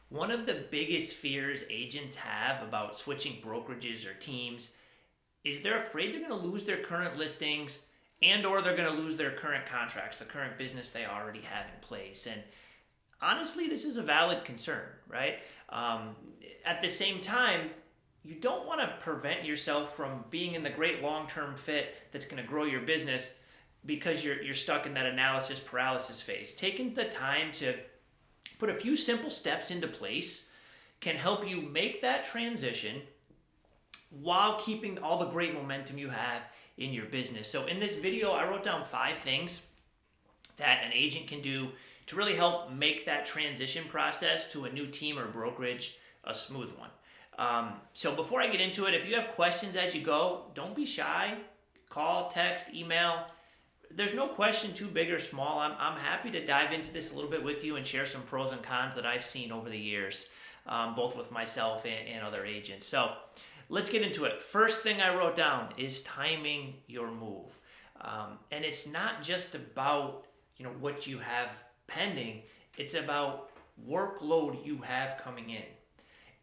One of the biggest fears agents have about switching brokerages or teams is they're afraid they're going to lose their current listings and or they're going to lose their current contracts, the current business they already have in place. And honestly, this is a valid concern, right? Um, at the same time, you don't want to prevent yourself from being in the great long-term fit that's going to grow your business because you're stuck in that analysis paralysis phase. Taking the time to put a few simple steps into place can help you make that transition while keeping all the great momentum you have in your business. So in this video, I wrote down 5 things that an agent can do to really help make that transition process to a new team or brokerage a smooth one. So before I get into it, if you have questions as you go, don't be shy. Call, text, email. There's no question too big or small. I'm happy to dive into this a little bit with you and share some pros and cons that I've seen over the years, both with myself and other agents. So let's get into it. First thing I wrote down is timing your move. And it's not just about what you have pending. It's about workload you have coming in.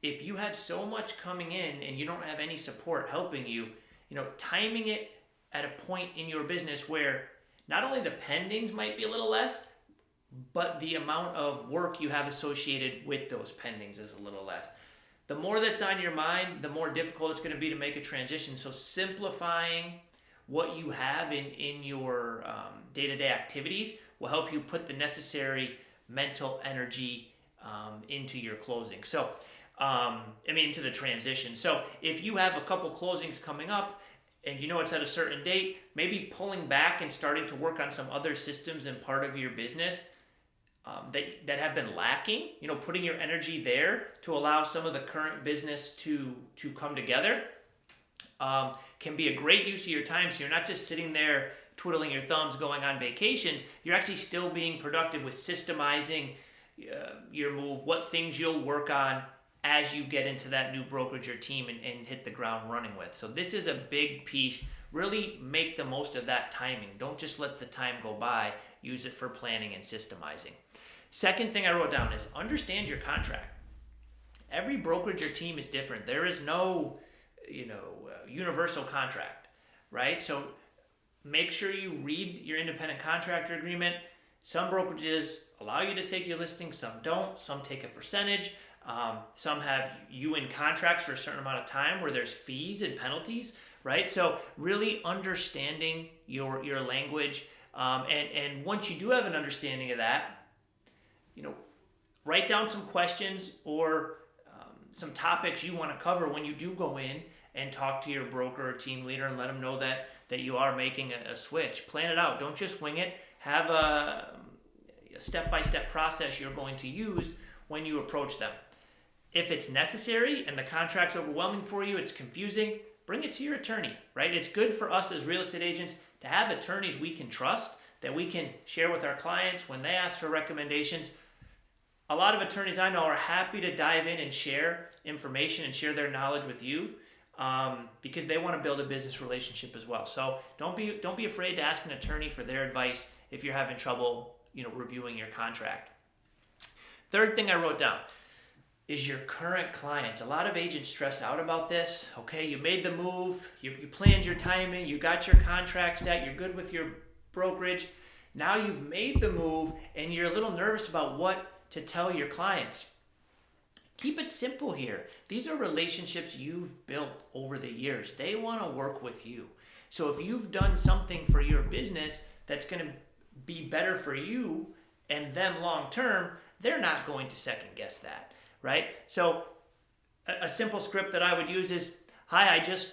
If you have so much coming in and you don't have any support helping you, timing it at a point in your business where not only the pendings might be a little less, but the amount of work you have associated with those pendings is a little less. The more that's on your mind, the more difficult it's going to be to make a transition. So simplifying what you have in your day-to-day activities will help you put the necessary mental energy into your closing. So, into the transition. So if you have a couple closings coming up and it's at a certain date, maybe pulling back and starting to work on some other systems and part of your business that have been lacking, putting your energy there to allow some of the current business to come together can be a great use of your time. So you're not just sitting there twiddling your thumbs going on vacations. You're actually still being productive with systemizing your move, what things you'll work on as you get into that new brokerage or team and hit the ground running with. So this is a big piece. Really make the most of that timing. Don't just let the time go by. Use it for planning and systemizing. Second thing I wrote down is understand your contract. Every brokerage or team is different. There is no, universal contract, right? So make sure you read your independent contractor agreement. Some brokerages allow you to take your listing, some don't. Some take a percentage. Some have you in contracts for a certain amount of time where there's fees and penalties, right? So really understanding your language. And once you do have an understanding of that, write down some questions or some topics you want to cover when you do go in and talk to your broker or team leader and let them know that you are making a switch. Plan it out. Don't just wing it. Have a step-by-step process you're going to use when you approach them. If it's necessary and the contract's overwhelming for you, it's confusing, bring it to your attorney, right? It's good for us as real estate agents to have attorneys we can trust, that we can share with our clients when they ask for recommendations. A lot of attorneys I know are happy to dive in and share information and share their knowledge with you because they want to build a business relationship as well. So don't be afraid to ask an attorney for their advice if you're having trouble, reviewing your contract. Third thing I wrote down is your current clients. A lot of agents stress out about this. Okay, you made the move, you planned your timing, you got your contract set, you're good with your brokerage. Now you've made the move and you're a little nervous about what to tell your clients. Keep it simple here. These are relationships you've built over the years. They want to work with you. So if you've done something for your business that's going to be better for you and them long term, they're not going to second guess that, right? So a simple script that I would use is, hi, I just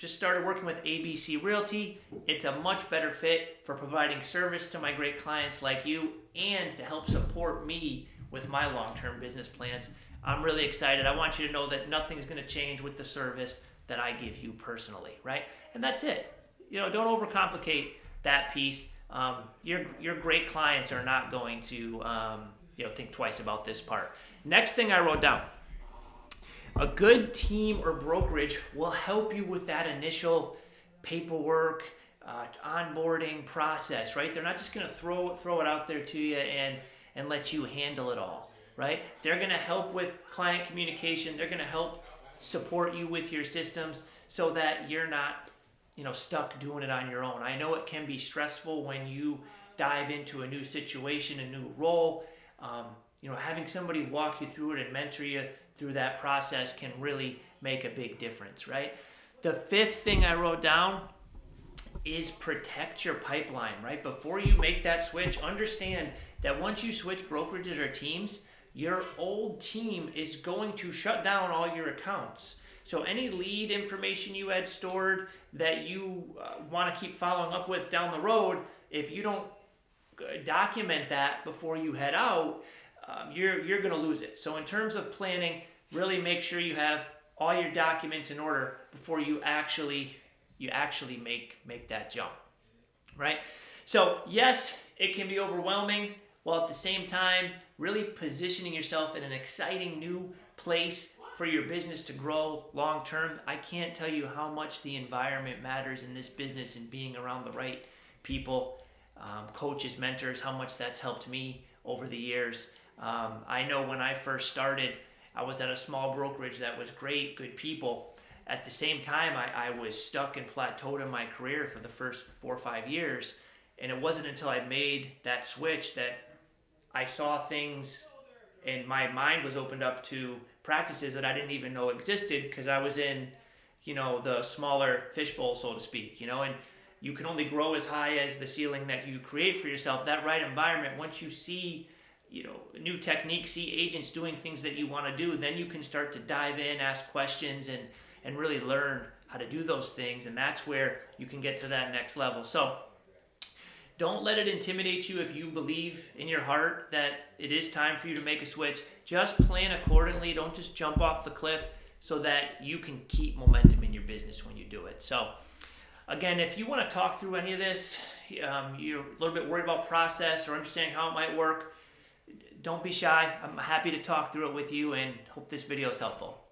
started working with ABC Realty. It's a much better fit for providing service to my great clients like you and to help support me with my long-term business plans. I'm really excited. I want you to know that nothing's going to change with the service that I give you personally, right? And that's it. Don't overcomplicate that piece. Your great clients are not going to think twice about this part. Next thing I wrote down, a good team or brokerage will help you with that initial paperwork, onboarding process, right? They're not just going to throw it out there to you and let you handle it all. right? They're going to help with client communication. They're going to help support you with your systems so that you're not, stuck doing it on your own. I know it can be stressful when you dive into a new situation, a new role. Having somebody walk you through it and mentor you through that process can really make a big difference, right? The fifth thing I wrote down is protect your pipeline, right? Before you make that switch, understand that once you switch brokerages or teams, your old team is going to shut down all your accounts. So any lead information you had stored that you want to keep following up with down the road, if you don't document that before you head out, you're going to lose it. So in terms of planning, really make sure you have all your documents in order before you actually make that jump, right? So yes, it can be overwhelming, while at the same time really positioning yourself in an exciting new place for your business to grow long term. I can't tell you how much the environment matters in this business and being around the right people, coaches, mentors, how much that's helped me over the years. I know when I first started, I was at a small brokerage that was great, good people. At the same time, I was stuck and plateaued in my career for the first 4 or 5 years. And it wasn't until I made that switch that I saw things and my mind was opened up to practices that I didn't even know existed because I was in, the smaller fishbowl, so to speak, and you can only grow as high as the ceiling that you create for yourself. That right environment, once you see, new techniques, see agents doing things that you want to do, then you can start to dive in, ask questions, and really learn how to do those things. And that's where you can get to that next level. So don't let it intimidate you if you believe in your heart that it is time for you to make a switch. Just plan accordingly. Don't just jump off the cliff so that you can keep momentum in your business when you do it. So again, if you want to talk through any of this, you're a little bit worried about process or understanding how it might work, don't be shy. I'm happy to talk through it with you and hope this video is helpful.